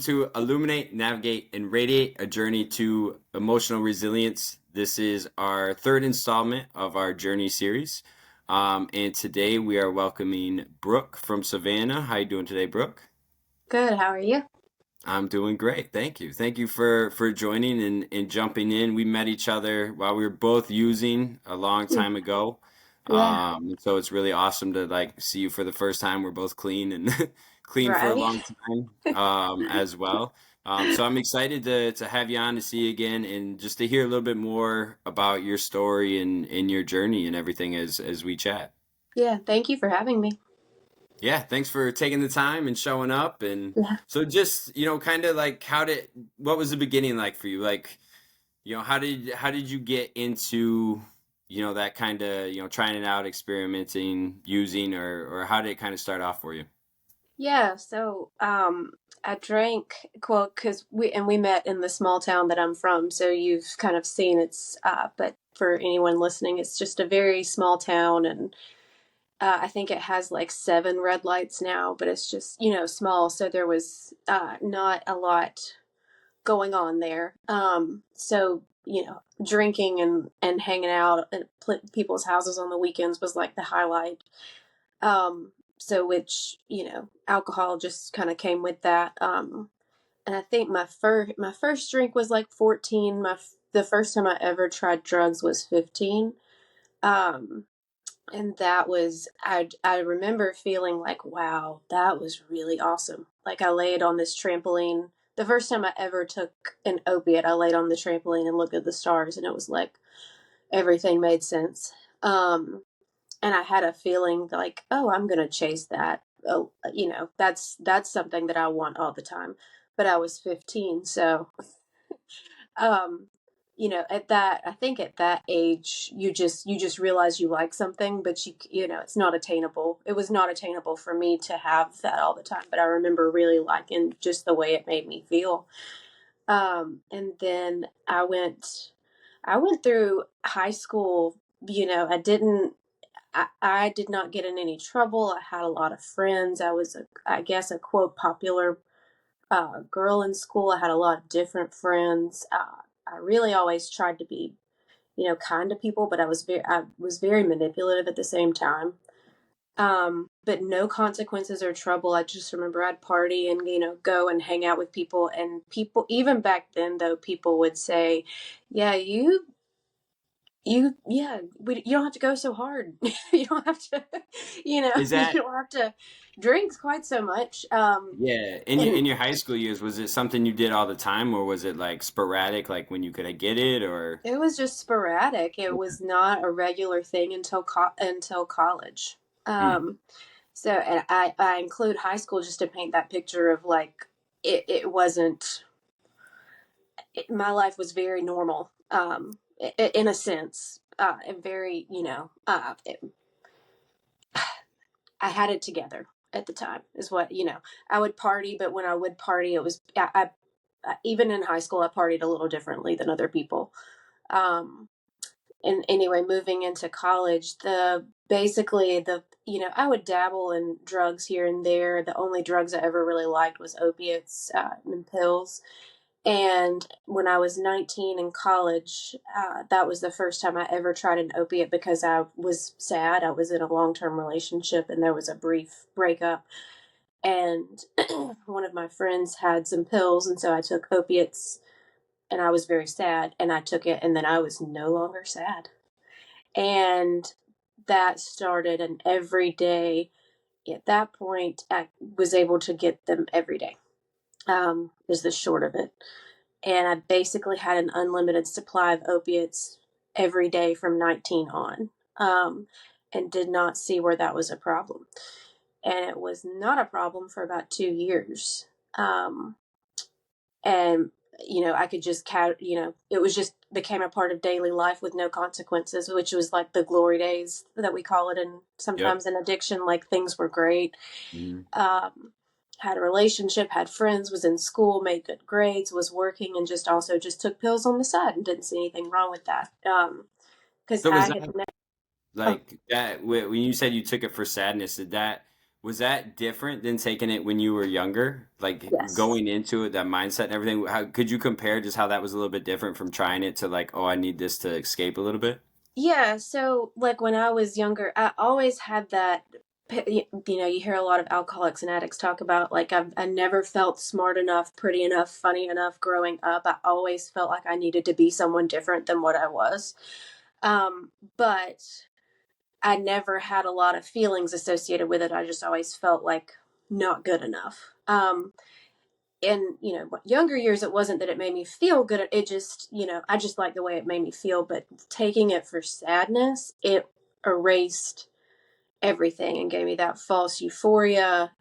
to Illuminate, Navigate, and Radiate, a journey to emotional resilience. This is our third installment of our journey series. And today we are welcoming Brooke from Savannah. How you doing today, Brooke? Good, how are you? I'm doing great. Thank you. Thank you for joining and jumping in. We met each other while we were both using a long Mm, time ago. yeah, So it's really awesome to like see you for the first time. We're both clean and clean for a right. long time as well. So I'm excited to have you on to see you again and just to hear a little bit more about your story and your journey and everything as we chat. Yeah, thank you for having me. Yeah, thanks for taking the time and showing up. And Yeah. so just, kind of like what was the beginning like for you? Like, how did you get into, that kind of, trying it out, experimenting, using, or how did it kind of start off for you? Yeah, I drank, well, because we met in the small town that I'm from, so you've kind of seen but for anyone listening, it's just a very small town, and I think it has like seven red lights now, but it's just, small, so there was not a lot going on there. Drinking and hanging out at people's houses on the weekends was like the highlight. Which, alcohol just kind of came with that. And I think my first drink was like 14. The first time I ever tried drugs was 15. Um, and that was I remember feeling like, wow, that was really awesome. Like I laid on this trampoline. The first time I ever took an opiate, I laid on the trampoline and looked at the stars, and it was like everything made sense. And I had a feeling like, oh, I'm gonna chase that. Oh, that's something that I want all the time. But I was 15, so um, at that, I think at that age, you just realize you like something, but it's not attainable. It was not attainable for me to have that all the time. But I remember really liking just the way it made me feel. And then I went through high school. I did not get in any trouble. I had a lot of friends. I guess, a quote popular girl in school. I had a lot of different friends. I really always tried to be, kind to people, but I was very manipulative at the same time. But no consequences or trouble. I just remember I'd party and, go and hang out with people. And people, even back then, though, people would say, yeah, you don't have to go so hard. You don't have to, Is you that don't have to drink quite so much. Yeah, in your And high school years, was it something you did all the time, or was it like sporadic, like when you could get it, or? it was just sporadic. It was not a regular thing until college. Hmm. Um, and I include high school just to paint that picture of like it wasn't. My life was very normal, in a sense, and very, I had it together at the time. Is what I would party, but when I would party, it was even in high school, I partied a little differently than other people. Um, and anyway, moving into college, the basically the I would dabble in drugs here and there. The only drugs I ever really liked was opiates, and pills. And when I was 19 in college, that was the first time I ever tried an opiate because I was sad. I was in a long term relationship and there was a brief breakup. And one of my friends had some pills, and so I took opiates, and I was very sad. And I took it, and then I was no longer sad. And that started an everyday. At that point, I was able to get them every day, is the short of it. And I basically had an unlimited supply of opiates every day from 19 on, and did not see where that was a problem. And it was not a problem for about 2 years. Um, and I could just it was just became a part of daily life with no consequences, which was like the glory days that we call it. And Yep. sometimes in addiction, like things were great. Hmm. um, had a relationship, had friends, was in school, made good grades, was working, and just took pills on the side and didn't see anything wrong with that. Because So I was had that never. Oh, like that when you said you took it for sadness? Did that Was that different than taking it when you were younger? Like Yes. going into it, that mindset and everything. How could you compare just how that was a little bit different from trying it to like, oh, I need this to escape a little bit? Yeah, so like when I was younger, I always had that. You know, you hear a lot of alcoholics and addicts talk about like I never felt smart enough, pretty enough, funny enough growing up. I always felt like I needed to be someone different than what I was. But I never had a lot of feelings associated with it. I just always felt like not good enough. In younger years, it wasn't that it made me feel good. It just I just liked the way it made me feel. But taking it for sadness, it erased everything and gave me that false euphoria.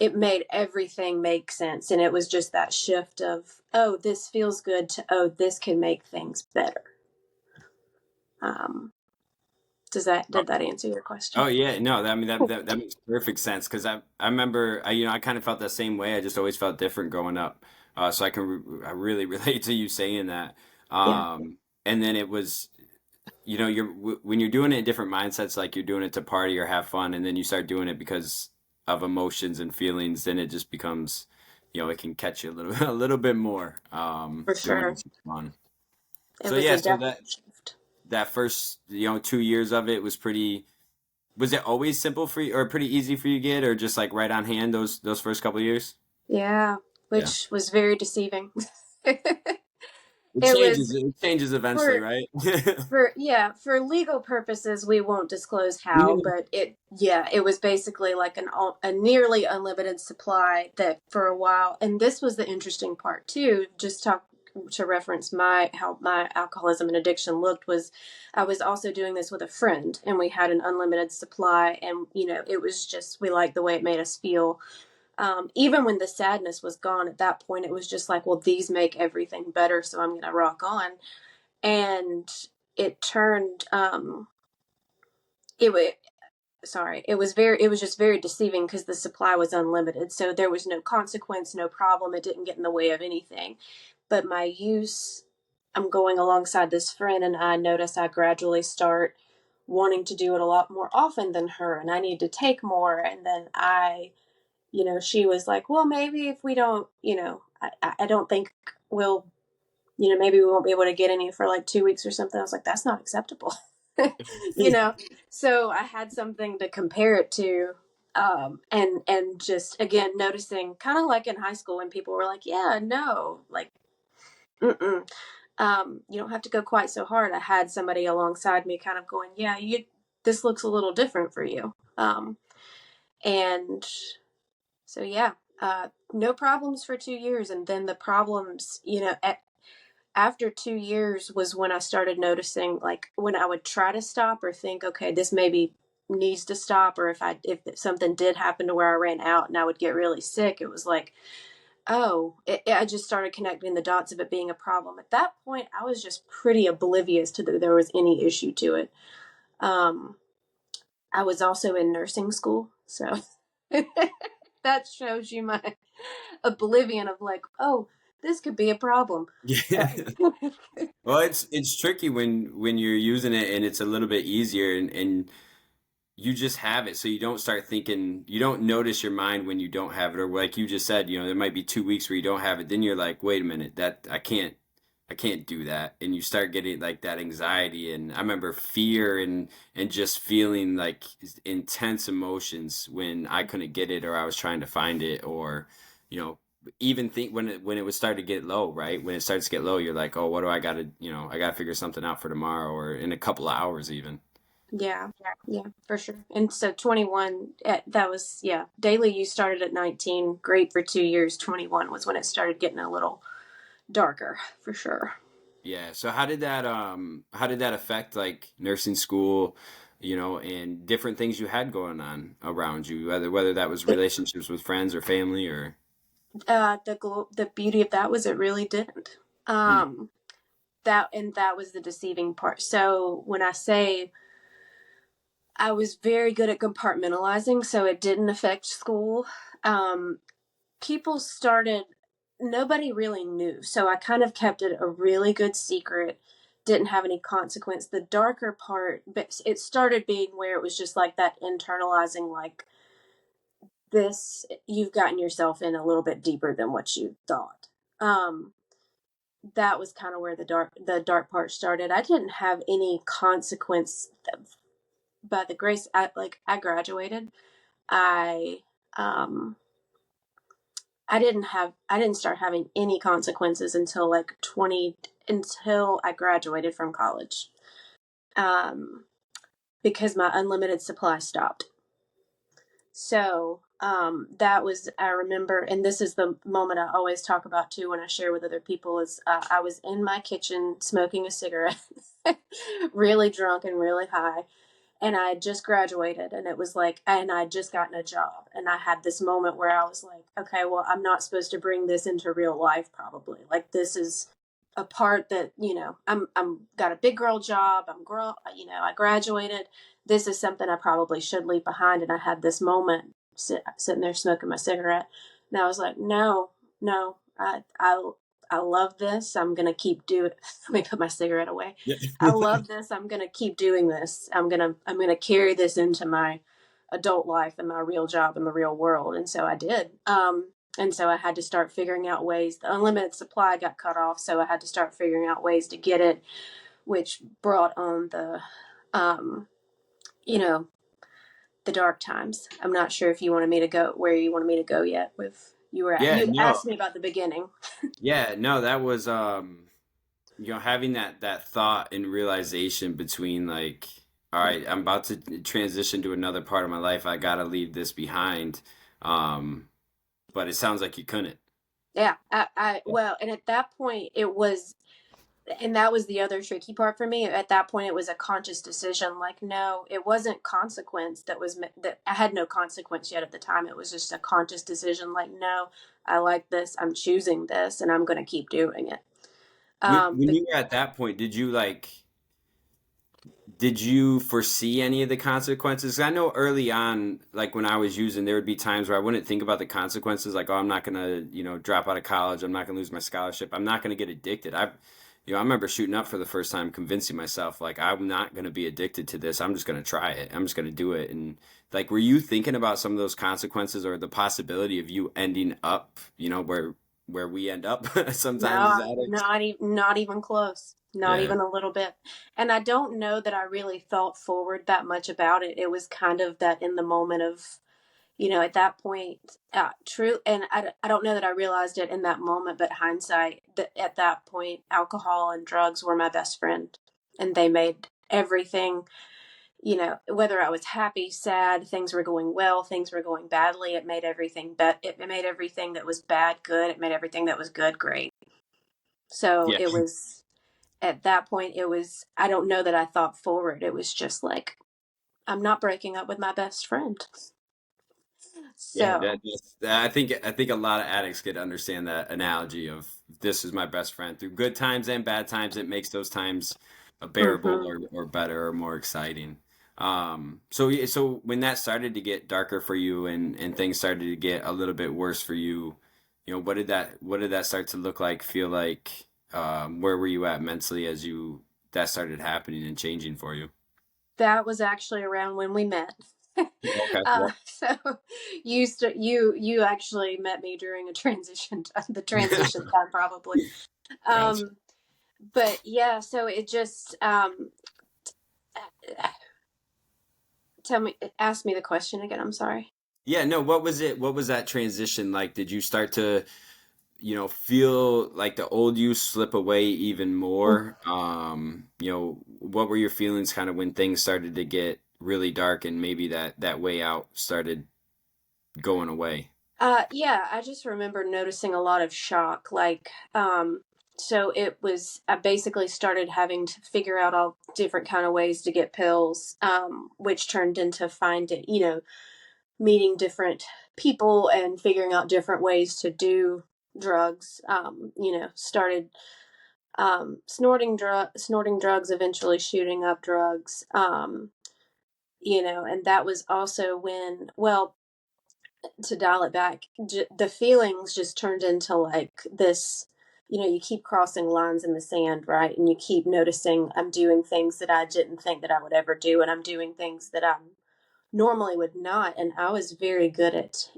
It made everything make sense, and it was just that shift of, oh, this feels good, to, oh, this can make things better. um did that answer your Oh question? yeah, no, I mean that makes perfect sense because I remember I kind of felt that same way. I just always felt different growing up, so I really relate to you saying that. Yeah, And then it was when you're doing it in different mindsets, like you're doing it to party or have fun, and then you start doing it because of emotions and feelings, then it just becomes it can catch you a little a little bit more for doing sure. it for fun. It So was yeah, a so definite shift. that first 2 years of it was pretty. Was it always simple for you, or pretty easy for you to get, or just like right on hand those first couple of years? Yeah, Yeah, which was very deceiving. it It changes. was It changes eventually, for right? for legal purposes, we won't disclose how, Yeah. but it was basically like a nearly unlimited supply that for a while. And this was the interesting part too. Just talk to reference my how my alcoholism and addiction looked was I was also doing this with a friend, and we had an unlimited supply, and it was just we liked the way it made us feel. Even when the sadness was gone at that point, it was just like, well, these make everything better, so I'm gonna rock on. And it turned it was sorry, it was just very deceiving because the supply was unlimited, so there was no consequence, no problem. It didn't get in the way of anything. But my use, I'm going alongside this friend, and I notice I gradually start wanting to do it a lot more often than her, and I need to take more. And then she was like, well, maybe if we don't, I don't think we'll, maybe we won't be able to get any for like 2 weeks or something. I was like, that's not acceptable. you know, so I had something to compare it to. And just again, noticing kind of like in high school when people were like, yeah, no, like, mm-mm. You don't have to go quite so hard. I had somebody alongside me kind of going, yeah, this looks a little different for you. And so yeah, no problems for 2 years, and then the problems, after 2 years was when I started noticing, like when I would try to stop or think, okay, this maybe needs to stop, or if something did happen to where I ran out and I would get really sick, it was like, oh, I just started connecting the dots of it being a problem. At that point, I was just pretty oblivious to that there was any issue to it. Um, I was also in nursing school, so that shows you my oblivion of like, oh, this could be a problem. Uh, Yeah. Well, it's tricky when you're using it and it's a little bit easier and you just have it, so you don't start thinking, you don't notice your mind when you don't have it, or like you just said, there might be 2 weeks where you don't have it. Then you're like, wait a minute, that I can't do that, and you start getting like that anxiety. And I remember fear and just feeling like intense emotions when I couldn't get it or I was trying to find it, or you know even think when it would start to get low, right? When it starts to get low, you're like, oh, what do I gotta, I gotta figure something out for tomorrow or in a couple of hours even. yeah, yeah, for sure. And so 21, that was, yeah, daily use started at 19, great for 2 years. 21 was when it started getting a little darker, for sure. Yeah. So how did that affect like nursing school, and different things you had going on around you, whether that was It, relationships with friends or family or the beauty of that was it really didn't. Hmm. Um, that was the deceiving part. So when I say I was very good at compartmentalizing, so it didn't affect school. Um, People started, nobody really knew. So I kind of kept it a really good secret. didn't have any consequence. The darker part, but it started being where it was just like that internalizing, like, this, you've gotten yourself in a little bit deeper than what you thought. Um, that was kind of where the dark part started. I didn't have any consequence by the grace. I graduated. I um I didn't start having any consequences until like 20, until I graduated from college. Um because my unlimited supply stopped. So that was, I remember, and this is the moment I always talk about too when I share with other people, is I was in my kitchen smoking a cigarette, really drunk and really high, and I had just graduated, and it was like, and I'd just gotten a job, and I had this moment where I was like, okay, well, I'm not supposed to bring this into real life, probably. Like, this is a part that, I'm got a big girl job. I graduated. This is something I probably should leave behind. And I had this moment sitting there smoking my cigarette, and I was like, no, no, I love this. I'm gonna keep doing. Let me put my cigarette away. Yeah. I love this. I'm gonna keep doing this. I'm gonna carry this into my adult life and my real job in the real world. And so I did. And so I had to start figuring out ways. The unlimited supply got cut off, so I had to start figuring out ways to get it, which brought on um, you know, the dark times. I'm not sure if you wanted me to go where you wanted me to go yet. With you were at, Yeah, you had no. asked me about the beginning. Yeah, no, that was having that thought and realization between like, all right, I'm about to transition to another part of my life. I gotta leave this behind. Um, but it sounds like you couldn't. Yeah, well, and at that point it was, and that was the other tricky part for me. At that point, it was a conscious decision. Like, no, it wasn't consequence that I had no consequence yet at the time. It was just a conscious decision. Like, no, I like this. I'm choosing this, and I'm going to keep doing it. When But you were at that point, did you foresee any of the consequences? I know early on, like when I was using, there would be times where I wouldn't think about the consequences, like, oh, I'm not gonna, drop out of college. I'm not gonna lose my scholarship. I'm not gonna get addicted. I remember shooting up for the first time, convincing myself, like, I'm not gonna be addicted to this. I'm just gonna try it. I'm just gonna do it. And like, were you thinking about some of those consequences or the possibility of you ending up, where we end up sometimes as no, addicts? not even close. Not Yeah. even a little bit. And I don't know that I really thought forward that much about it. It was kind of that in the moment of, at that point, true. And I don't know that I realized it in that moment, but hindsight, that at that point, alcohol and drugs were my best friend. And they made everything, whether I was happy, sad, things were going well, things were going badly, it made everything, it made everything that was bad good. It made everything that was good great. So Yeah. it was, at that point, it was, I don't know that I thought forward. It was just like, I'm not breaking up with my best friend. Yeah, So, I think a lot of addicts could understand that analogy of this is my best friend through good times and bad times. It makes those times bearable mhm. or better or more exciting. So when that started to get darker for you and things started to get a little bit worse for you, what did that start to look like, feel like? Where were you at mentally as that started happening and changing for you? That was actually around when we met. Okay. Yep. So you actually met me during a transition, the transition time probably. Gotcha. Um, but yeah, so it just ask me the question again. I'm sorry. Yeah, no, what was it? What was that transition like? Did you start to, feel like the old you slip away even more? What were your feelings kind of when things started to get really dark and maybe that way out started going away? Yeah, I just remember noticing a lot of shock. Like, so it was, I basically started having to figure out all different kind of ways to get pills, which turned into finding, meeting different people and figuring out different ways to do drugs. Started snorting drugs, eventually shooting up drugs. And that was also when, well, to dial it back, the feelings just turned into like this. you keep crossing lines in the sand, right? And you keep noticing I'm doing things that I didn't think that I would ever do, and I'm doing things that I normally would not. And I was very good at,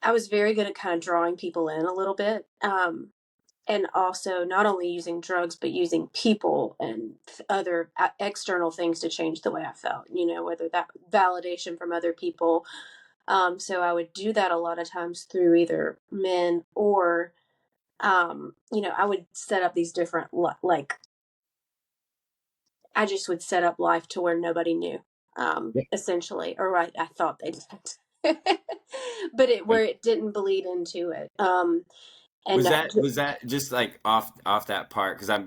I was very good at kind of drawing people in a little bit. And also not only using drugs, but using people and other external things to change the way I felt, whether that validation from other people. So I would do that a lot of times through either men or, I would set up these different, like, I just would set up life to where nobody knew, Yeah. essentially, or I thought they did. But where it didn't bleed into it. And Was that just like off that part? Because I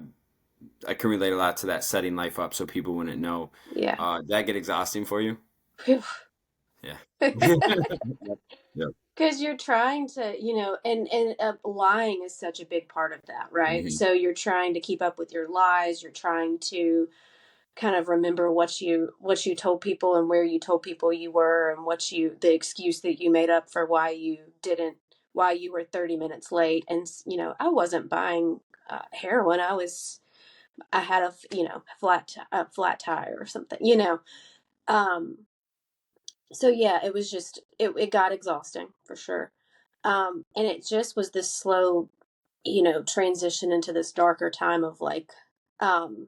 can relate a lot to that, setting life up so people wouldn't know. yeah. Did that get exhausting for you? Phew. Yeah. Yep. Yep. Because you're trying to, and lying is such a big part of that, right? Hmm. So you're trying to keep up with your lies. You're trying to kind of remember what you told people and where you told people you were, and the excuse that you made up for why you were 30 minutes late. And I wasn't buying heroin. I had a flat tire or something. Um, so yeah, it was just it got exhausting for sure. And it just was this slow, transition into this darker time of like, um,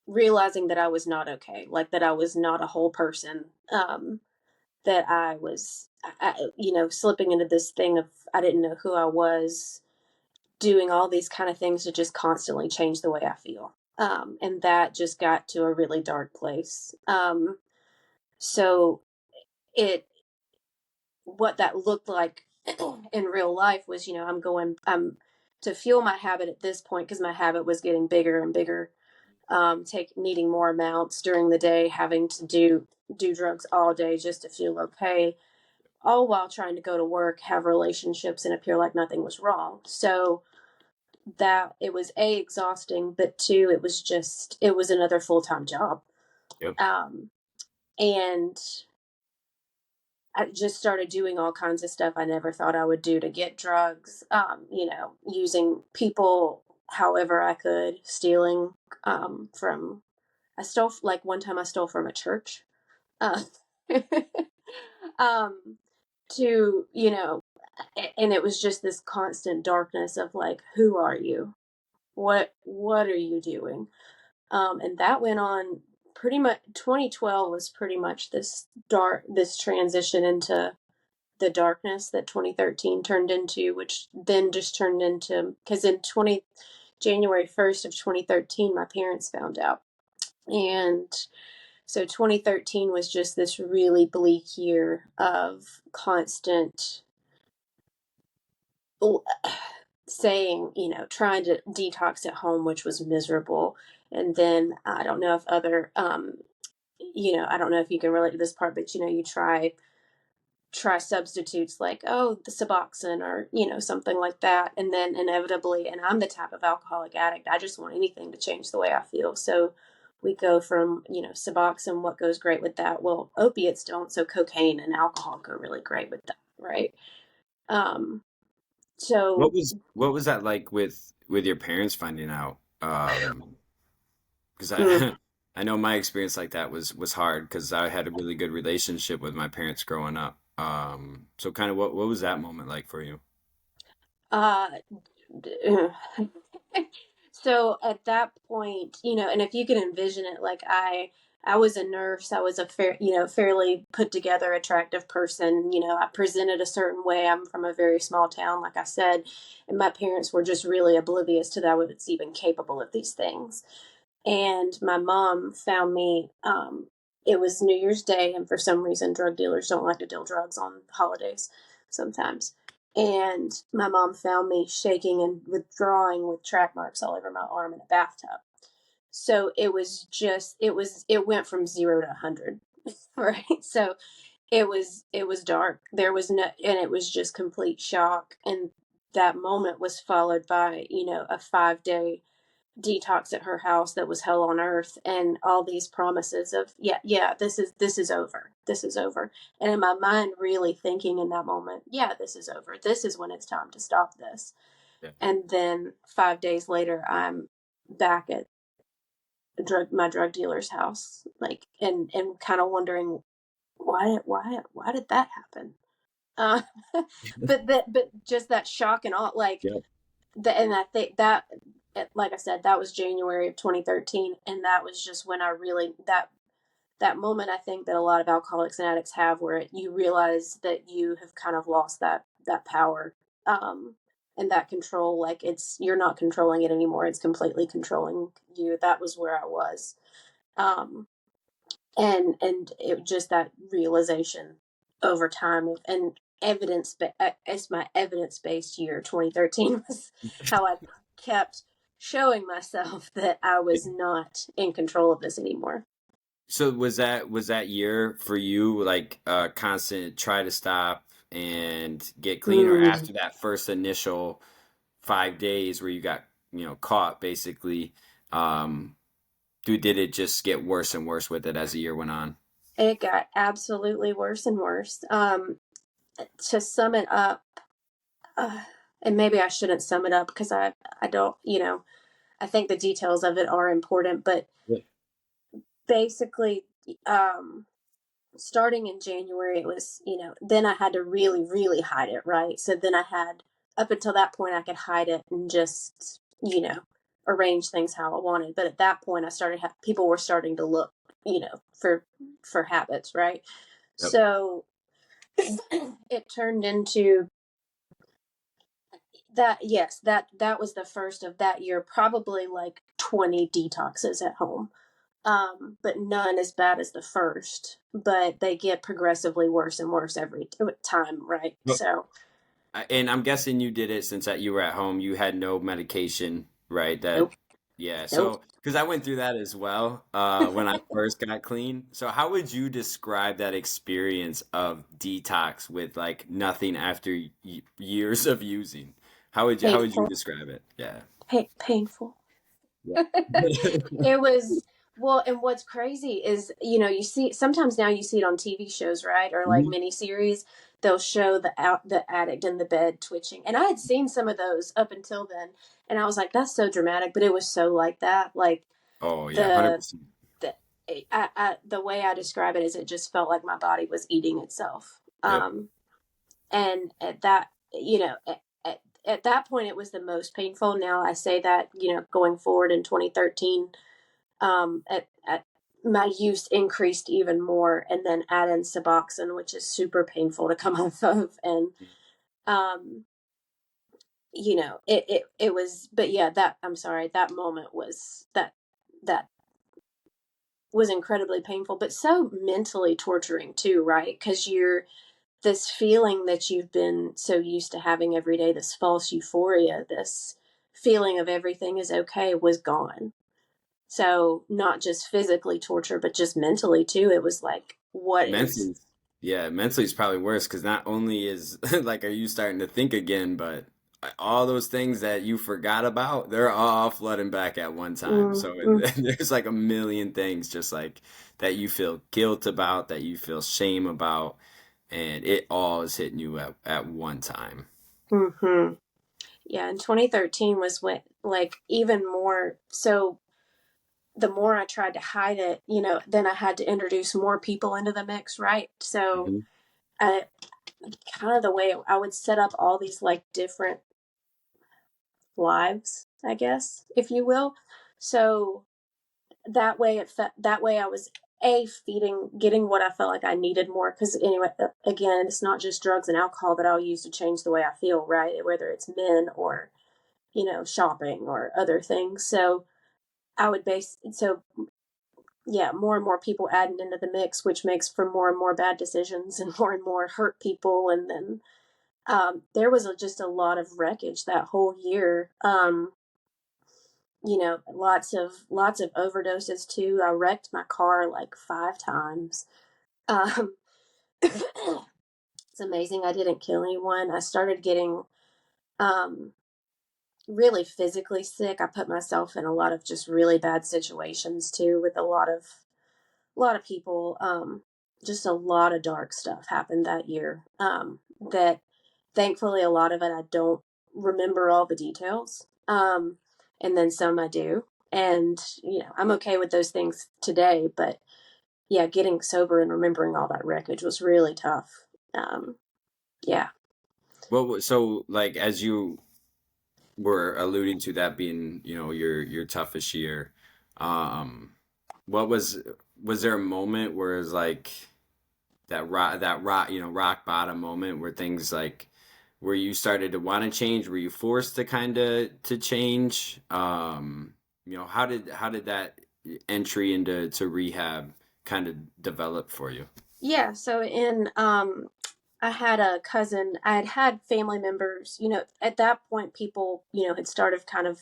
realizing that I was not okay, like that I was not a whole person, that I was, slipping into this thing of I didn't know who I was, doing all these kind of things to just constantly change the way I feel. And that just got to a really dark place. So it what that looked like in real life was, I'm to fuel my habit at this point, because my habit was getting bigger and bigger, take needing more amounts during the day, having to do drugs all day just to feel okay, all while trying to go to work, have relationships, and appear like nothing was wrong. So that it was exhausting, but two, it was another full-time job. Yep. Um, and I just started doing all kinds of stuff I never thought I would do to get drugs, using people however I could, stealing, from, I stole, like one time I stole from a church, uh, um, to, and it was just this constant darkness of like, who are you? What are you doing? And that went on pretty much. 2012 was pretty much this transition into the darkness that 2013 turned into, which then just turned into, because in 20 January 1st of 2013, my parents found out. And so 2013 was just this really bleak year of constant saying, trying to detox at home, which was miserable. And then I don't know if I don't know if you can relate to this part, but you try substitutes like, oh, the Suboxone, or something like that, and then inevitably, and I'm the type of alcoholic addict, I just want anything to change the way I feel. So we go from Suboxone, what goes great with that? Well, opiates don't, so cocaine and alcohol go really great with that, right? um What so was that like with your parents finding out? Because mm, I know my experience like that was hard because I had a really good relationship with my parents growing up. So kind of what was that moment like for you? uh so at that point, and if you can envision it, like I was a nurse. I was a fairly put together, attractive person. I presented a certain way. I'm from a very small town, like I said, and my parents were just really oblivious to that I was even capable of these things. And my mom found me. It was New Year's Day, and for some reason, drug dealers don't like to deal drugs on holidays sometimes. And my mom found me shaking and withdrawing with track marks all over my arm in a bathtub. So it went from 0 to 100, right? So it was dark. There was no, and it was just complete shock. And that moment was followed by a 5 day detox at her house that was hell on earth, and all these promises of this is over, this is over, and in my mind really thinking in that moment, yeah, this is over, this is when it's time to stop this. Yeah. And then 5 days later I'm back at my drug dealer's house, like, and kind of wondering why did that happen. uh but just that shock and all, like, Yep. and I think that, like I said, that was January of 2013, and that was just when I really, that moment, I think, that a lot of alcoholics and addicts have, where you realize that you have kind of lost that power, um, and that control. Like, it's, you're not controlling it anymore; it's completely controlling you. That was where I was, um, and it just, that realization over time of, and evidence, as my evidence-based year 2013 was how I kept showing myself that I was not in control of this anymore. So was that year for you like a constant try to stop and get clean, or Mm. after that first initial 5 days where you got, caught basically, um, did it just get worse and worse with it as the year went on? It got absolutely worse and worse. To sum it up, uh, and maybe I shouldn't sum it up because I don't, I think the details of it are important, but Yeah. basically, um, starting in January, it was, then I had to really, really hide it, right? So then I had, up until that point, I could hide it and just, arrange things how I wanted. But at that point, I started, people were starting to look, for habits, right? Yep. So it turned into that. Yes, that was the first of that year, probably like 20 detoxes at home, but none as bad as the first. But they get progressively worse and worse every time, right? So, And I'm guessing you did it since that you were at home. You had no medication, right? That, nope, yeah. nope. So, because I went through that as well, when I first got clean. So, how would you describe that experience of detox with like nothing after years of using? How would you Painful, describe it? Yeah. painful. Yeah. It was, well, and what's crazy is, you see sometimes now, you see it on TV shows, right, or like Mhm. miniseries. They'll show the addict in the bed twitching, and I had seen some of those up until then, and I was like, that's so dramatic, but it was so like that, like Oh yeah, the 100%. the the way I describe it is, it just felt like my body was eating itself. Yep. And at that, at that point, it was the most painful. Now I say that, going forward in 2013, at my use increased even more, and then add in Suboxone, which is super painful to come off of, and um, it was, but yeah, that, I'm sorry, that moment was, that was incredibly painful, but so mentally torturing too, right? Because you're, this feeling that you've been so used to having every day, this false euphoria, this feeling of everything is okay, was gone. So not just physically torture, but just mentally too. It was like, what is, Mentally, yeah, mentally it's probably worse because not only is like are you starting to think again, but all those things that you forgot about, they're all flooding back at one time. So mm, there's like a million things just like that you feel guilt about, that you feel shame about, and it all is hitting you at one time. mm-hmm. Yeah. And 2013 was when, like, even more. So the more I tried to hide it, then I had to introduce more people into the mix, right? So Mhm. I, kind of the way I would set up all these like different lives, I guess, if you will. So that way, that way I was, getting what I felt like I needed more, because anyway, again, it's not just drugs and alcohol that I'll use to change the way I feel, right? Whether it's men or, shopping or other things. So I would base, so yeah, more and more people adding into the mix, which makes for more and more bad decisions and more hurt people. And then, there was just a lot of wreckage that whole year. Lots of overdoses too. I wrecked my car like 5 times. Um, it's amazing I didn't kill anyone. I started getting, um, really physically sick. I put myself in a lot of just really bad situations too, with a lot of people. Just a lot of dark stuff happened that year. That thankfully a lot of it I don't remember all the details. And then some I do. And I'm okay with those things today, but yeah, getting sober and remembering all that wreckage was really tough. Um, yeah. Well, so like as you were alluding to that being, your toughest year, um, what was there a moment where it's like rock bottom moment where things like where you started to want to change? Were you forced to kind of to change? How did that entry into rehab kind of develop for you? Yeah. So I had a cousin, I had family members, at that point, people, had started kind of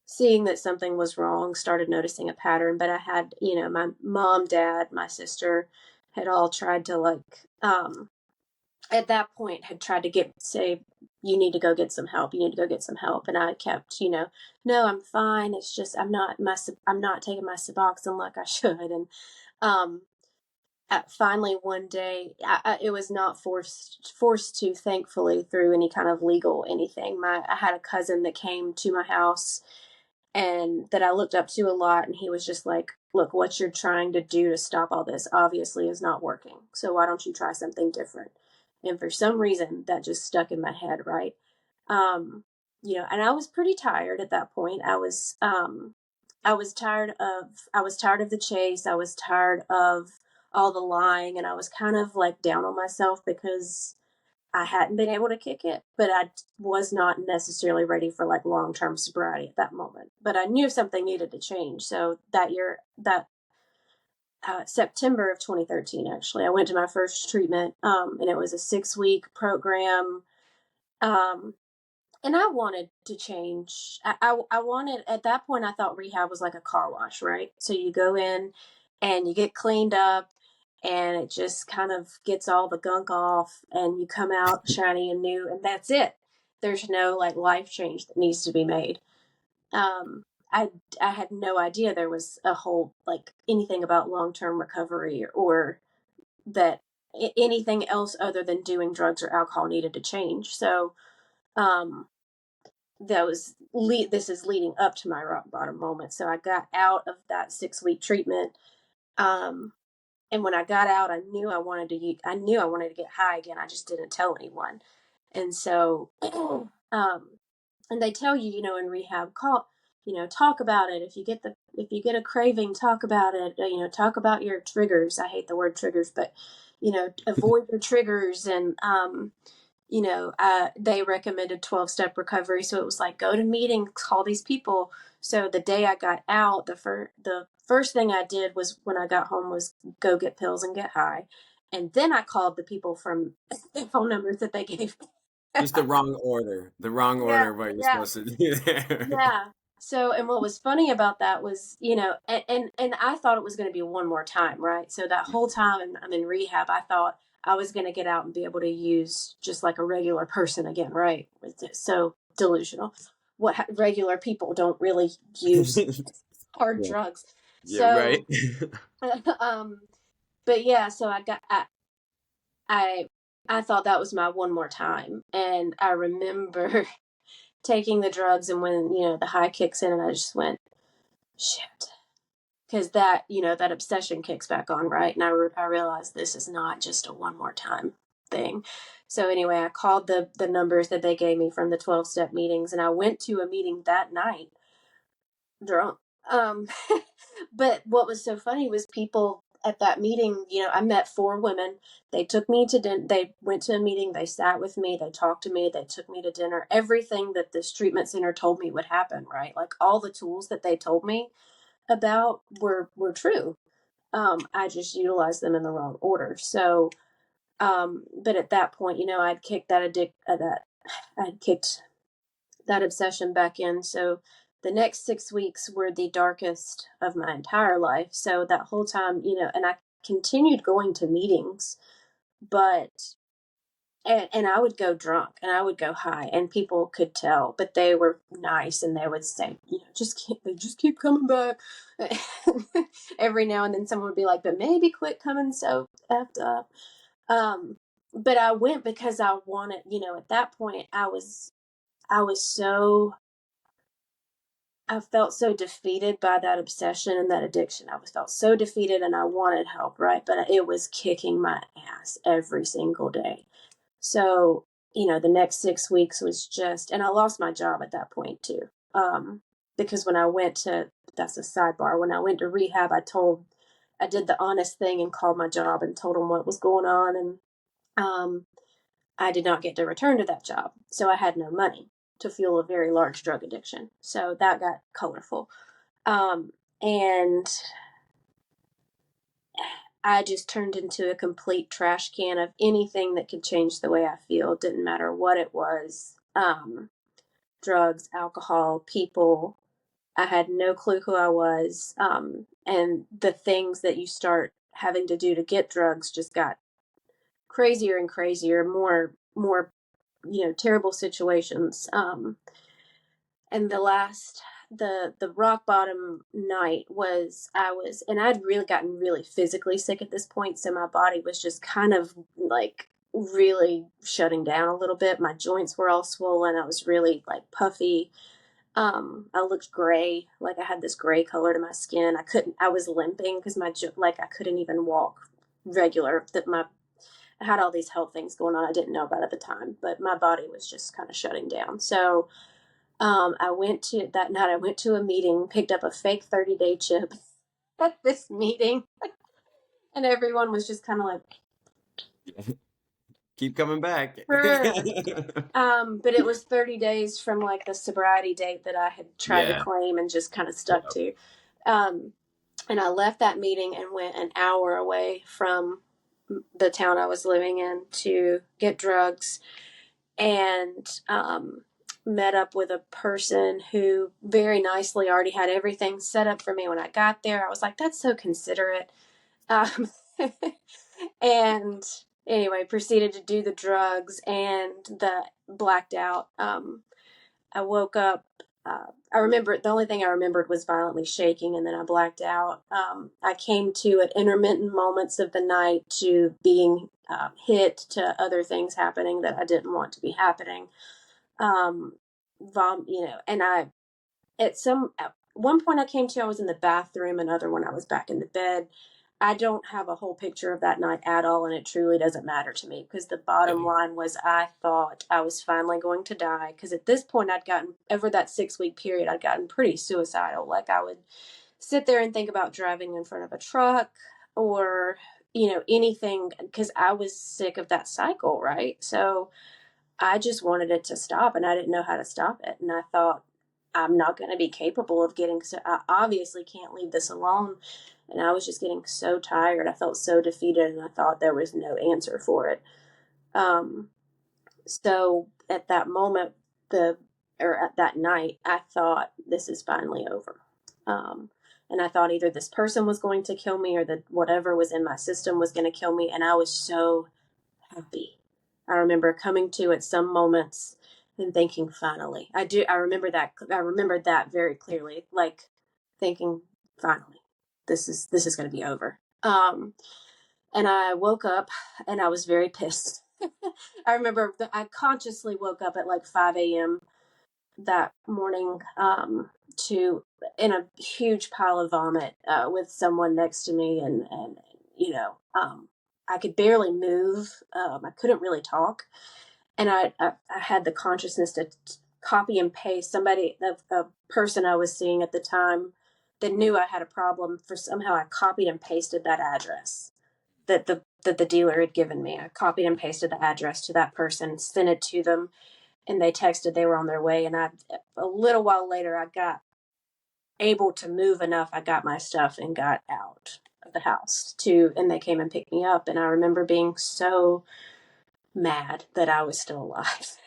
seeing that something was wrong, started noticing a pattern. But I had, my mom, dad, my sister had all tried to at that point had tried to say, you need to go get some help. You need to go get some help. And I kept, no, I'm fine. It's just, I'm not taking my Suboxone like I should. And, um, finally one day, it was not forced to, thankfully, through any kind of legal anything. I had a cousin that came to my house and that I looked up to a lot, and he was just like, look, what you're trying to do to stop all this obviously is not working, so why don't you try something different? And for some reason that just stuck in my head, right? um and I was pretty tired at that point. I was tired of the chase. I was tired of all the lying, and I was kind of like down on myself because I hadn't been able to kick it, but I was not necessarily ready for like long term sobriety at that moment. But I knew something needed to change. So that year, that September of 2013, actually, I went to my first treatment, and it was a 6-week program. Um, and I wanted to change. I wanted, at that point, I thought rehab was like a car wash, right? So you go in and you get cleaned up, and it just kind of gets all the gunk off, and you come out shiny and new, and that's it. There's no like life change that needs to be made. Um, I, I had no idea there was a whole, like, anything about long term recovery, or that anything else other than doing drugs or alcohol needed to change. So, um, this is leading up to my rock bottom moment. So I got out of that 6-week treatment. Um, and when I got out, I knew I wanted to get high again. I just didn't tell anyone. And so, and they tell you, in rehab, talk about it. If you get a craving, talk about it. Talk about your triggers. I hate the word triggers, but avoid your triggers. And they recommended 12-step recovery. So it was like, go to meetings, call these people. So the day I got out, the first thing I did was, when I got home, was go get pills and get high. And then I called the people from the phone numbers that they gave me. Just the wrong order Yeah, of what you're yeah. supposed to do there. Yeah. So, and what was funny about that was, and I thought it was going to be one more time, right? So that whole time I'm in rehab, I thought I was going to get out and be able to use just like a regular person again, right? It's so delusional. Regular people don't really use hard Yeah. drugs. Yeah, right. So, um, but yeah, so I, I thought that was my one more time. And I remember taking the drugs, and when the high kicks in, and I just went, shit, because that obsession kicks back on, right? And I realized this is not just a one more time thing. So anyway, I called the numbers that they gave me from the 12-step meetings, and I went to a meeting that night drunk. um but what was so funny was, people at that meeting, I met 4 women. They took me to dinner. They went to a meeting, they sat with me, they talked to me, they took me to dinner. Everything that this treatment center told me would happen, right? Like, all the tools that they told me about were true. I just utilized them in the wrong order. So, but at that point, I'd kicked that I'd kicked that obsession back in. So the next 6 weeks were the darkest of my entire life. So that whole time, and I continued going to meetings, but and I would go drunk and I would go high, and people could tell, but they were nice and they would say, just keep coming back. Every now and then someone would be like, but maybe quit coming so effed up. Um, but I went because I wanted, at that point I was so, I felt so defeated by that obsession and that addiction. I was felt so defeated and I wanted help, right? But it was kicking my ass every single day. So, the next 6 weeks was just, and I lost my job at that point too. Because when I went to, that's a sidebar, when I went to rehab, I did the honest thing and called my job and told them what was going on. And, I did not get to return to that job. So I had no money to fuel a very large drug addiction. So that got colorful. And I just turned into a complete trash can of anything that could change the way I feel. It didn't matter what it was. Drugs, alcohol, people. I had no clue who I was. And the things that you start having to do to get drugs just got crazier and crazier, more, terrible situations. And the rock bottom night was, and I'd really gotten really physically sick at this point, so my body was just kind of like really shutting down a little bit. My joints were all swollen. I was really like puffy. I looked gray, like I had this gray color to my skin. I was limping because like I couldn't even walk regular. I had all these health things going on I didn't know about at the time, but my body was just kind of shutting down. So I went to a meeting, picked up a fake 30-day chip at this meeting, and everyone was just kind of like, Keep coming back. but it was 30 days from like the sobriety date that I had tried to Yeah. claim and just kind of stuck to. Um, and I left that meeting and went an hour away from the town I was living in to get drugs, and met up with a person who very nicely already had everything set up for me when I got there. I was like, that's so considerate. Um, and anyway, proceeded to do the drugs and the blacked out. I woke up. I remember the only thing I remembered was violently shaking, and then I blacked out. I came to at intermittent moments of the night to being hit, to other things happening that I didn't want to be happening. And at one point I came to, I was in the bathroom, another one I was back in the bed. I don't have a whole picture of that night at all, and it truly doesn't matter to me, because the bottom line was I thought I was finally going to die, because at this point over that 6 week period, I'd gotten pretty suicidal. Like I would sit there and think about driving in front of a truck, or, anything, because I was sick of that cycle, right? So I just wanted it to stop, and I didn't know how to stop it. And I thought, I'm not going to be capable of getting, so I obviously can't leave this alone. And I was just getting so tired. I felt so defeated, and I thought there was no answer for it. So at that moment, at that night, I thought, this is finally over. And I thought either this person was going to kill me, or that whatever was in my system was going to kill me. And I was so happy. I remember coming to at some moments and thinking, finally. I remember that. I remember that very clearly, like thinking, finally, this is going to be over. And I woke up and I was very pissed. I remember that I consciously woke up at like 5 a.m. that morning, to in a huge pile of vomit, with someone next to me, and I could barely move. I couldn't really talk, and I had the consciousness to copy and paste a person I was seeing at the time that knew I had a problem. For somehow I copied and pasted that address that the dealer had given me. I copied and pasted the address to that person, sent it to them, and they texted they were on their way. And a little while later, I got able to move enough. I got my stuff and got out of the house and they came and picked me up. And I remember being so mad that I was still alive.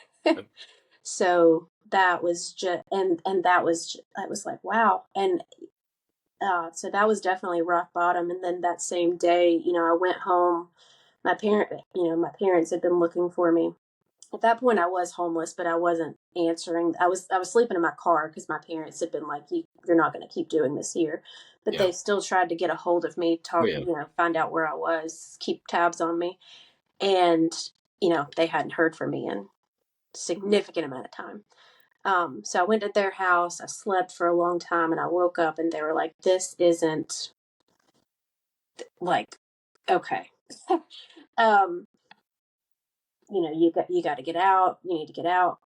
So that was just, and that was like, wow. And so that was definitely rock bottom. And then that same day, I went home. my parents had been looking for me. At that point I was homeless, but I wasn't answering. I was sleeping in my car because my parents had been like, you're not going to keep doing this here. But Yeah. they still tried to get a hold of me, Oh talk, yeah. find out where I was, keep tabs on me. And, they hadn't heard from me in a significant amount of time. So I went to their house, I slept for a long time, and I woke up and they were like, this isn't like, okay. um, you got to get out. You need to get out.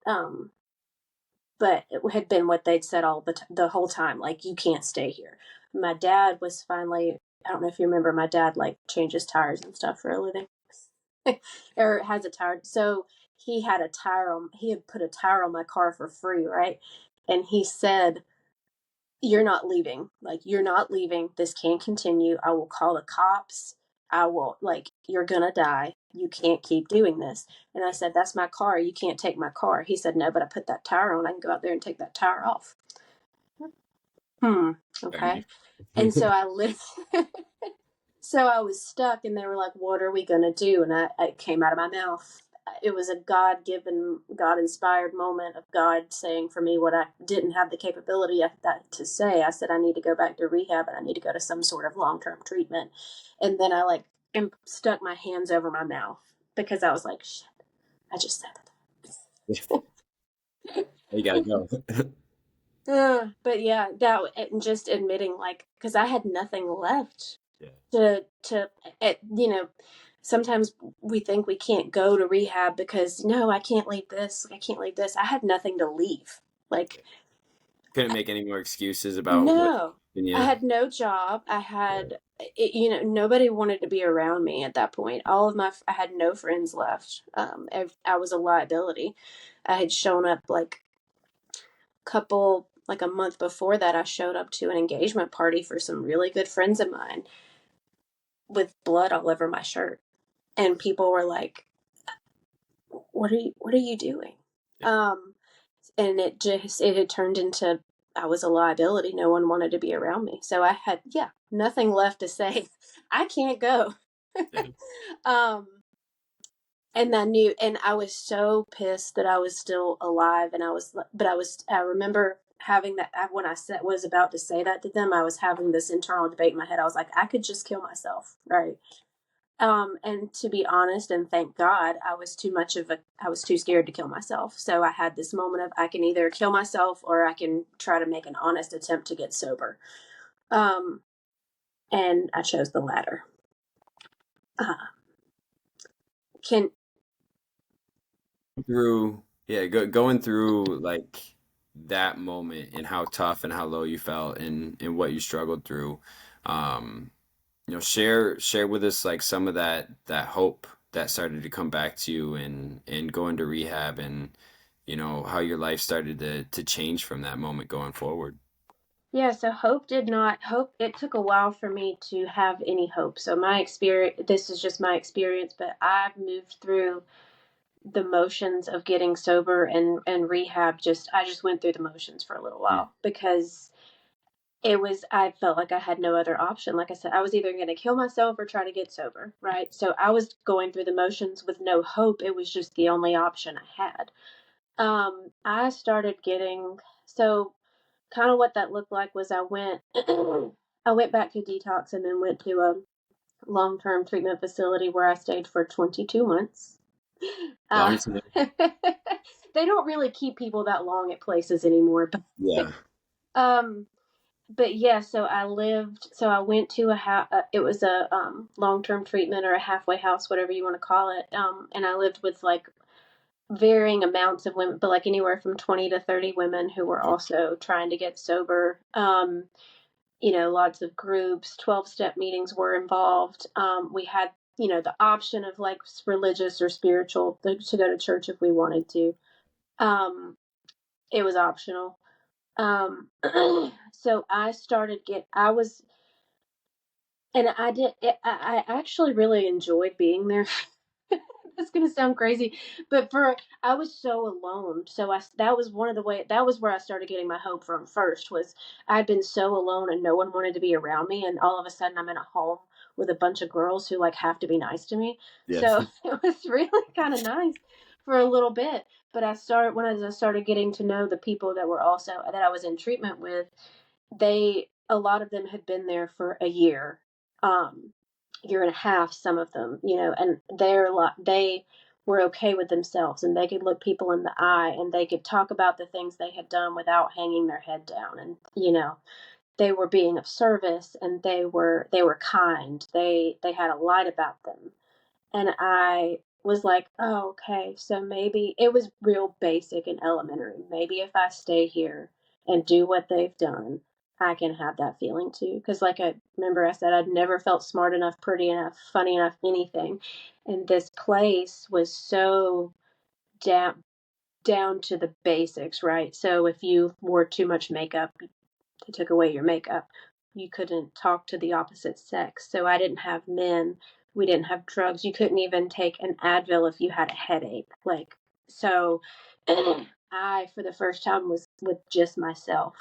But it had been what they'd said the whole time, like, you can't stay here. My dad was finally, I don't know if you remember, my dad like changes tires and stuff for a living. Or has a tire. So he had put a tire on my car for free, right? And he said, you're not leaving. Like, you're not leaving. This can't continue. I will call the cops. I will, like, you're gonna die. You can't keep doing this. And I said, that's my car. You can't take my car. He said, no, but I put that tire on. I can go out there and take that tire off. Fair Okay. And so I lived. So I was stuck, and they were like, what are we going to do? And it came out of my mouth. It was a God given, God inspired moment of God saying for me what I didn't have the capability to say. I said, I need to go back to rehab and I need to go to some sort of long term treatment. And then I like stuck my hands over my mouth because I was like, shit, I just said You gotta go. but yeah, and just admitting, like, because I had nothing left Yeah. to sometimes we think we can't go to rehab because, no, I can't leave this, I can't leave this. I had nothing to leave. Like, Couldn't make any more excuses about what. no, I Yeah. had no job. I Yeah. had nobody wanted to be around me at that point. I had no friends left. I was a liability. I had shown up like a month before that. I showed up to an engagement party for some really good friends of mine with blood all over my shirt, and people were like, what are you doing? Yeah. And it had turned into, I was a liability. No one wanted to be around me. So I had, nothing left to say. I can't go. Yeah. um, and I knew, and I was so pissed that I was still alive. And I remember having that, when I was about to say that to them, I was having this internal debate in my head. I was like, I could just kill myself. Right. And to be honest, and thank God, I was too scared to kill myself. So I had this moment of, I can either kill myself or I can try to make an honest attempt to get sober. Um, and I chose the latter. Uh, can, Going through like that moment and how tough and how low you felt and what you struggled through. Um, share with us like some of that hope that started to come back to you and going to rehab and how your life started to change from that moment going forward. yeah, so hope, it took a while for me to have any hope. So my experience, this is just my experience, but I've moved through the motions of getting sober and rehab. I just went through the motions for a little Mm. while because I felt like I had no other option. Like I said, I was either going to kill myself or try to get sober, right? So I was going through the motions with no hope. It was just the only option I had. I started getting, so kind of what that looked like was I went back to detox and then went to a long-term treatment facility where I stayed for 22 months. Uh, Long time. they don't really keep people that long at places anymore, but Yeah. um, but yeah, so I went to it was a long-term treatment or a halfway house, whatever you want to call it. And I lived with like varying amounts of women, but like anywhere from 20 to 30 women who were also trying to get sober. Lots of groups, 12-step meetings were involved. We had, the option of like religious or spiritual to go to church if we wanted to. Um, it was optional. So I was, and I did, I actually really enjoyed being there. It's gonna sound crazy, but I was so alone. So that was where I started getting my hope from first. Was I'd been so alone and no one wanted to be around me, and all of a sudden I'm in a home with a bunch of girls who like have to be nice to me. Yes. So it was really kind of nice for a little bit. But as I started getting to know the people that were also that I was in treatment with, a lot of them had been there for a year, um, year and a half, some of them, and they were okay with themselves, and they could look people in the eye, and they could talk about the things they had done without hanging their head down, and they were being of service, and they were kind. They had a light about them, and I was like, oh, okay, so maybe it was real basic and elementary. Maybe if I stay here and do what they've done, I can have that feeling too. Because, like I remember, I said I'd never felt smart enough, pretty enough, funny enough, anything. And this place was so down to the basics, right? So if you wore too much makeup, they took away your makeup. You couldn't talk to the opposite sex. So I didn't have men. We didn't have drugs. You couldn't even take an Advil if you had a headache. Like, so I, for the first time, was with just myself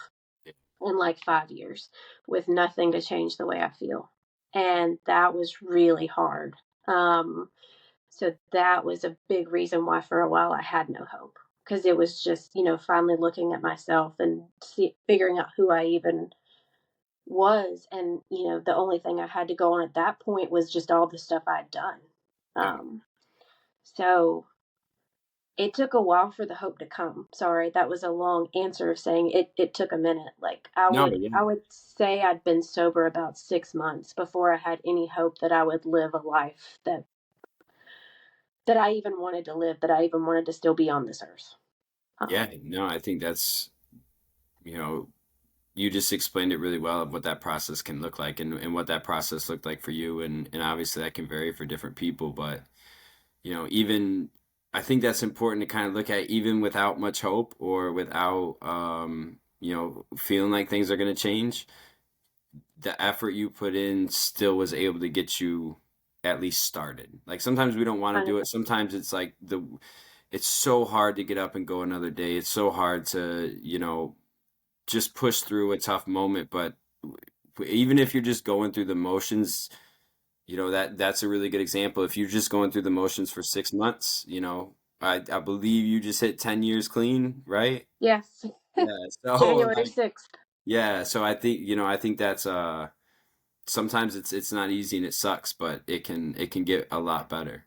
in like 5 years with nothing to change the way I feel. And that was really hard. So that was a big reason why for a while I had no hope, because it was just, finally looking at myself and figuring out who I even was. And, the only thing I had to go on at that point was just all the stuff I'd done. Yeah. Um, so it took a while for the hope to come. Sorry, that was a long answer of saying it took a minute. Like I No, would yeah. I would say I'd been sober about 6 months before I had any hope that I would live a life that I even wanted to live, that I even wanted to still be on this earth. Yeah, Um, no, I think that's, you know, you just explained it really well of what that process can look like and what that process looked like for you. And obviously that can vary for different people, but even I think that's important to kind of look at even without much hope or without, feeling like things are going to change. The effort you put in still was able to get you at least started. Like sometimes we don't want to kind of, do it. Sometimes it's like it's so hard to get up and go another day. It's so hard to, just push through a tough moment. But even if you're just going through the motions, that's a really good example. If you're just going through the motions for 6 months, I believe you just hit 10 years clean, right? yes, Yeah. So January like, 6th. yeah. So I think that's sometimes it's not easy and it sucks, but it can get a lot better.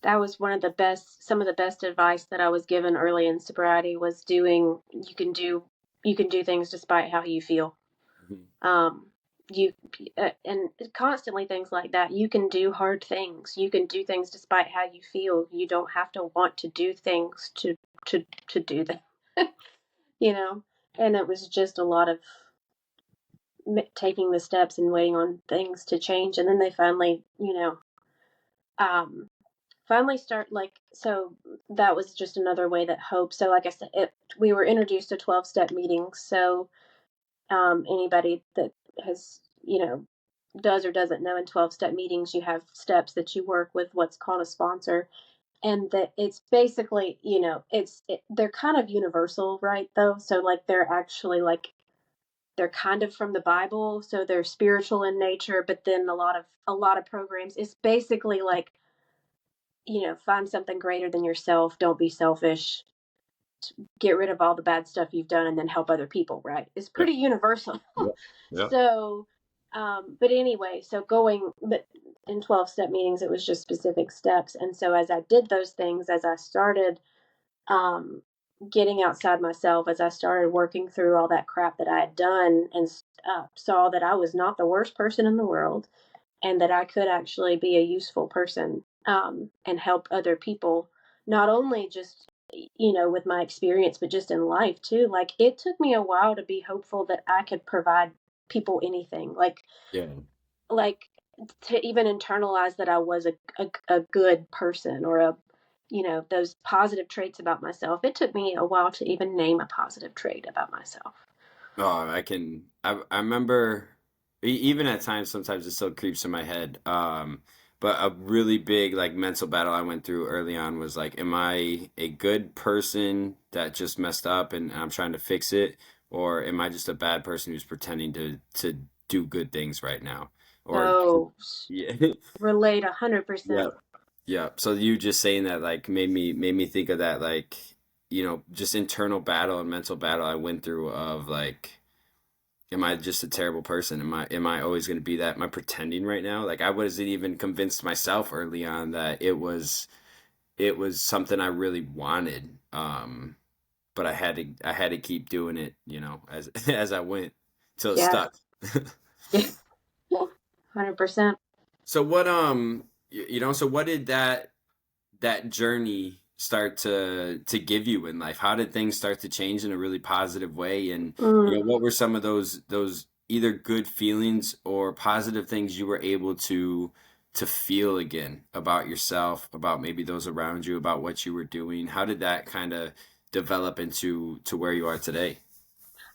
That was some of the best advice that I was given early in sobriety was you can do things despite how you feel. Mhm. Um, you and constantly things like that. You can do hard things. You can do things despite how you feel. You don't have to want to do things to do them. you know. And it was just a lot of taking the steps and waiting on things to change, and then they finally, um, finally start like so. That was just another way that hope. So, like I said, we were introduced to 12-step meetings. So, anybody that has, does or doesn't know, in 12-step meetings you have steps that you work with what's called a sponsor, and that it's basically, they're kind of universal, right? Though, so like they're kind of from the Bible, so they're spiritual in nature, but then a lot of programs, it's basically like, find something greater than yourself, don't be selfish, get rid of all the bad stuff you've done, and then help other people, right? It's Yep. pretty universal. Yep. Yep. So, but anyway, so going, but in 12-step meetings, it was just specific steps. And so as I did those things, as I started um, getting outside myself, as I started working through all that crap that I had done, and saw that I was not the worst person in the world, and that I could actually be a useful person, and help other people, not only just, with my experience, but just in life too. Like it took me a while to be hopeful that I could provide people anything. Yeah. Like to even internalize that I was a good person, or those positive traits about myself. It took me a while to even name a positive trait about myself. Oh, I remember even at times sometimes it still creeps in my head. But a really big like mental battle I went through early on was like, am I a good person that just messed up and I'm trying to fix it, or am I just a bad person who's pretending to do good things right now? or So yeah. relate 100%. Yeah. Yeah. So you just saying that like made me think of that, like, just internal battle and mental battle I went through of like, am I just a terrible person? Am I always going to be that? Am I pretending right now? Like I wasn't even convinced myself early on that it was something I really wanted. But I had to keep doing it, as as I went till it Yeah. stuck. Yeah. 100%. So what so what did that journey start to give you in life? How did things start to change in a really positive way? And Mm. what were some of those either good feelings or positive things you were able to feel again about yourself, about maybe those around you, about what you were doing? How did that kind of develop into to where you are today?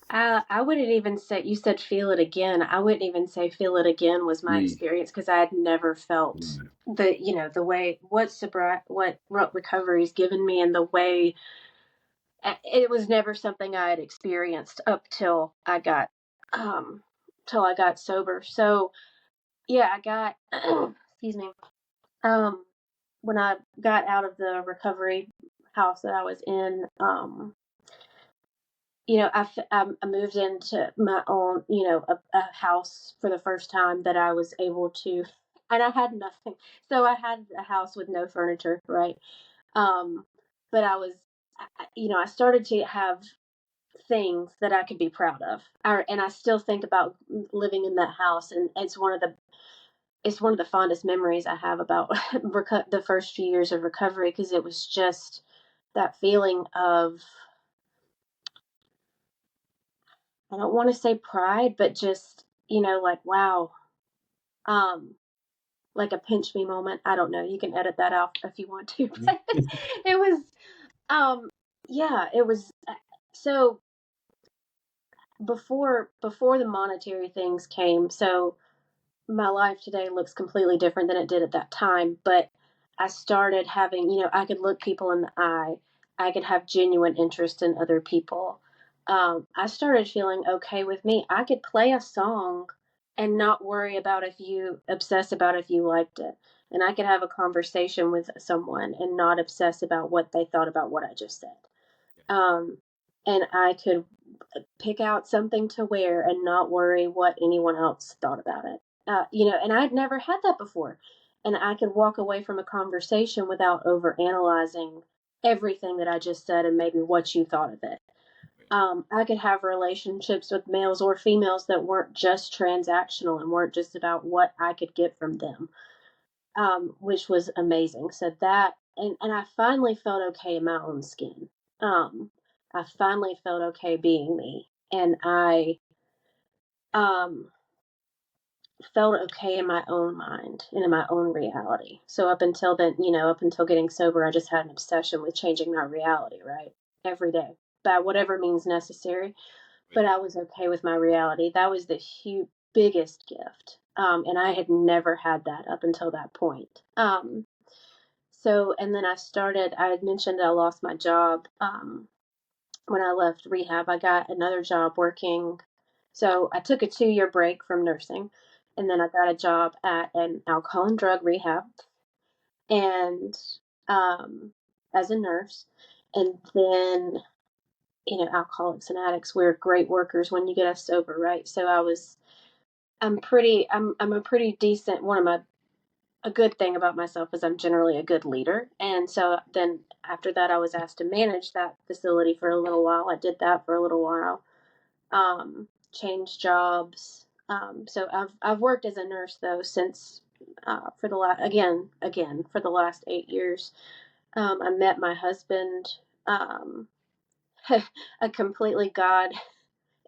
I wouldn't even say, you said feel it again. I wouldn't even say feel it again was my Mm. experience because I had never felt Mm. the way what recovery's given me, and the way it was never something I had experienced up um till I got sober. So yeah, I got excuse me. Um when I got out of the recovery house that I was in, I moved into my own, a house for the first time that I was able to, and I had nothing. So I had a house with no furniture, right? Um, but I started to have things that I could be proud of. And I still think about living in that house, and it's one of the fondest memories I have about the first few years of recovery, because it was just that feeling of, I don't want to say pride, but just, like, wow, um, like a pinch me moment. I don't know. You can edit that out if you want to, but it was, um, yeah, it was. So before the monetary things came, so my life today looks completely different than it did at that time. But I started having, I could look people in the eye. I could have genuine interest in other people. I started feeling okay with me. I could play a song and not worry about obsess about if you liked it. And I could have a conversation with someone and not obsess about what they thought about what I just said. Um, and I could pick out something to wear and not worry what anyone else thought about it. And I'd never had that before. And I could walk away from a conversation without over analyzing everything that I just said and maybe what you thought of it. I could have relationships with males or females that weren't just transactional and weren't just about what I could get from them, which was amazing. So and I finally felt okay in my own skin. Um, I finally felt okay being me, and I um, felt okay in my own mind and in my own reality. So up until then, up until getting sober, I just had an obsession with changing my reality, right? Every day, by whatever means necessary. But I was okay with my reality. That was the biggest gift. And I had never had that up until that point. And then I had mentioned I lost my job. When I left rehab, I got another job working. So I took a 2-year break from nursing, and then I got a job at an alcohol and drug rehab, and um, as a nurse. And then, Alcoholics and Addicts, we're great workers when you get us sober, right? So I'm a pretty decent, a good thing about myself is I'm generally a good leader. And so then after that, I was asked to manage that facility for a little while. I did that for a little while, changed jobs. So I've worked as a nurse though since, for the last, again, for the last 8 years. I met my husband, um, a completely God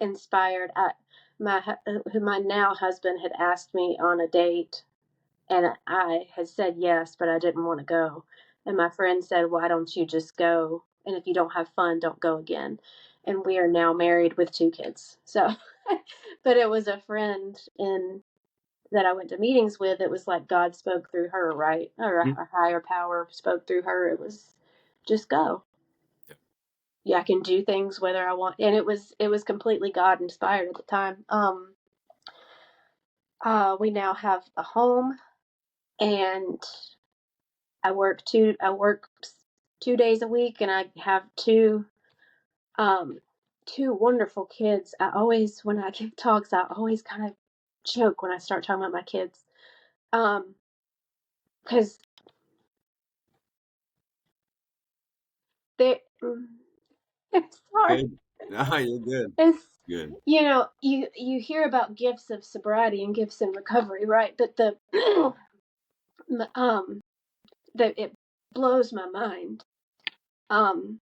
inspired, who my now husband had asked me on a date, and I had said yes, but I didn't want to go. And my friend said, "Why don't you just go? And if you don't have fun, don't go again." And we are now married with 2 kids. So, but it was a friend that I went to meetings with. It was like God spoke through her, right? Or a higher power spoke through her. It was just go. Yeah, I can do things whether I want. And it was completely God inspired at the time. We now have a home, and I work 2 days a week, and I have um two wonderful kids. I always, when I give talks, I always kind of joke when I start talking about my kids. Um, because they it's hard. Good. No, you're good. It's, Good. you hear about gifts of sobriety and gifts in recovery, right? But the um that it blows my mind, um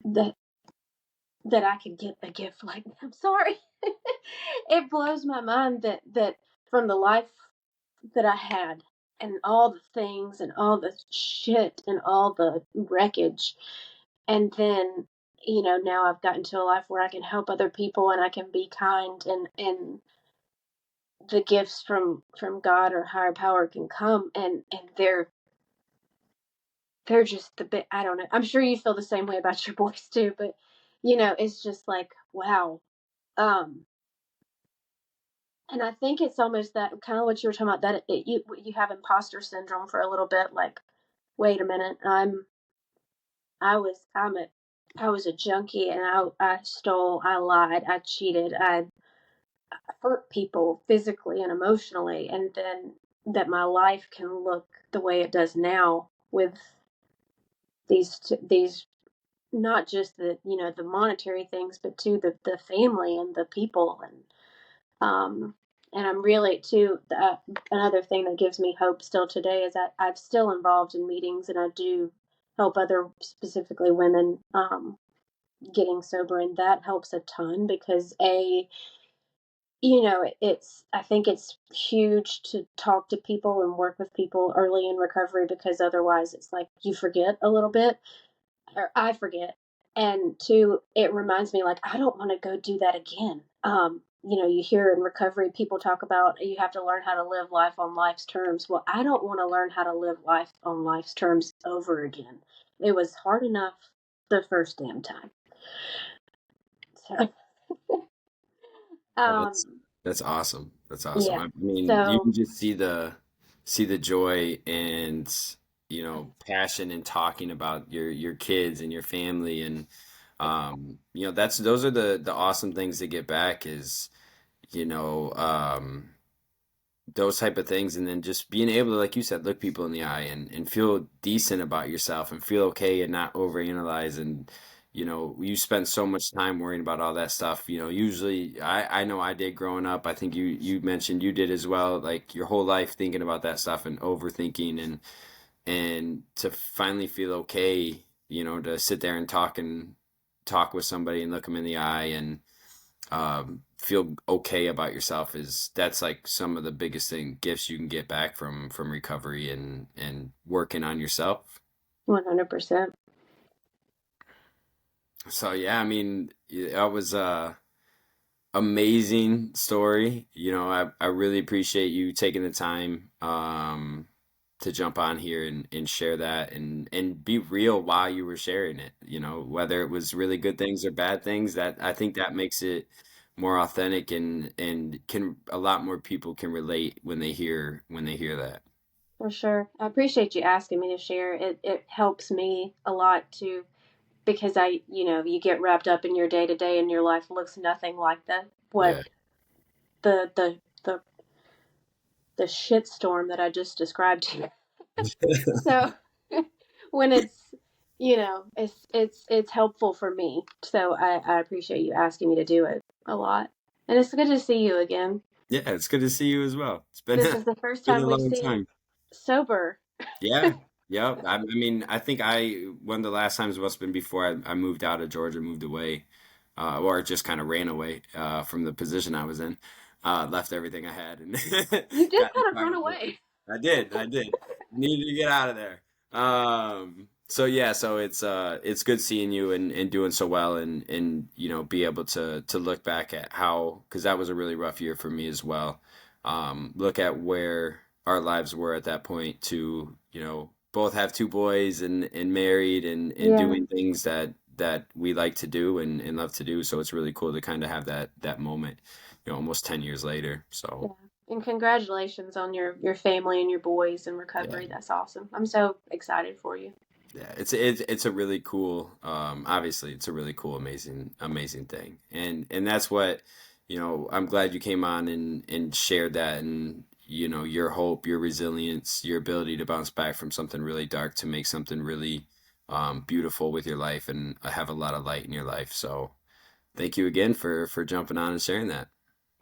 that I could get a gift like that. I'm sorry. It blows my mind that from the life that I had, and all the things and all the shit and all the wreckage, and then now I've gotten to a life where I can help other people and I can be kind, and the gifts from God or higher power can come, and they're just the bit. I don't know. I'm sure you feel the same way about your boys too, but it's just like, wow. Um, and I think it's almost that kind of what you were talking about, that you have imposter syndrome for a little bit. Like, wait a minute, I was I'm a I was a junkie, and I stole, I lied, I cheated, I hurt people physically and emotionally, and then that my life can look the way it does now with these, not just the monetary things, but too the family and the people, um and I'm really too, another thing that gives me hope still today is that I'm still involved in meetings, and I do help other, specifically women, getting sober, and that helps a ton because it's I think it's huge to talk to people and work with people early in recovery, because otherwise it's like you forget a little bit, or I forget. And two, it reminds me, like, I don't want to go do that again. You hear in recovery people talk about you have to learn how to live life on life's terms. Well, I don't want to learn how to live life on life's terms over again. It was hard enough the first damn time. So, Oh, um, that's awesome. That's awesome. yeah. I mean, you So can just see the joy and passion in talking about your kids and your family, and that's those are the awesome things to get back is you know those type of things, and then just being able to, like you said, look people in the eye and feel decent about yourself and feel okay and not overanalyze. And you spend so much time worrying about all that stuff. Usually I know I did growing up. I think you mentioned you did as well, like your whole life thinking about that stuff and overthinking, and to finally feel okay, to sit there and talk with somebody and look them in the eye and feel okay about yourself, is that's like some of the biggest gifts you can get back from recovery and working on yourself. 100%. So yeah, I mean, that was a amazing story. I really appreciate you taking the time to jump on here and share that and be real while you were sharing it. Whether it was really good things or bad things, that I think that makes it more authentic, and can a lot more people can relate when they hear that. For sure. I appreciate you asking me to share. It helps me a lot too, because you get wrapped up in your day to day, and your life looks nothing like Yeah. what the the the the shit storm that I just described to you. So when it's helpful for me. So I appreciate you asking me to do it a lot. And it's good to see you again. Yeah, it's good to see you as well. It's been This a is the first been time a we've long seen time. sober. Yeah, yeah. I mean, I think one of the last times must have been before I moved out of Georgia, moved away, or just kind of ran away from the position I was in, left everything I had, and You did got in the kind of car. run away. I did. Needed to get out of there. So yeah, so it's good seeing you and doing so well, and be able to look back at how, because that was a really rough year for me as well. Look at where our lives were at that point, to both have two boys and married and Yeah. doing things that that we like to do and love to do. So it's really cool to kind of have that moment, almost 10 years later. So Yeah. And congratulations on your family and your boys and yeah. recovery. That's awesome. I'm so excited for you. Yeah, it's a really cool, obviously it's a really cool, amazing thing. And that's what, I'm glad you came on and shared that, and your hope, your resilience, your ability to bounce back from something really dark to make something really beautiful with your life and have a lot of light in your life. So thank you again for jumping on and sharing that.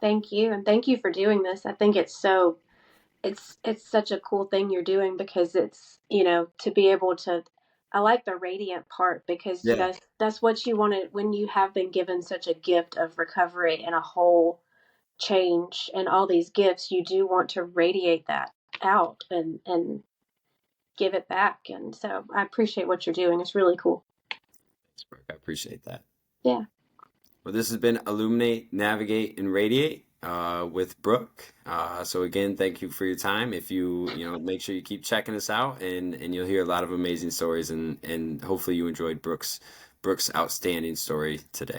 Thank you, and thank you for doing this. I think it's such a cool thing you're doing because it's, to be able to, I like the radiant part because Yeah. that's what you want to, when you have been given such a gift of recovery and a whole change and all these gifts, you do want to radiate that out and give it back. And so I appreciate what you're doing. It's really cool. Thanks, Brooke. I appreciate that. Yeah. Well, this has been Illuminate, Navigate, and Radiate with Brooke. So again, thank you for your time. If make sure you keep checking us out, and you'll hear a lot of amazing stories, and hopefully you enjoyed Brooke's outstanding story today.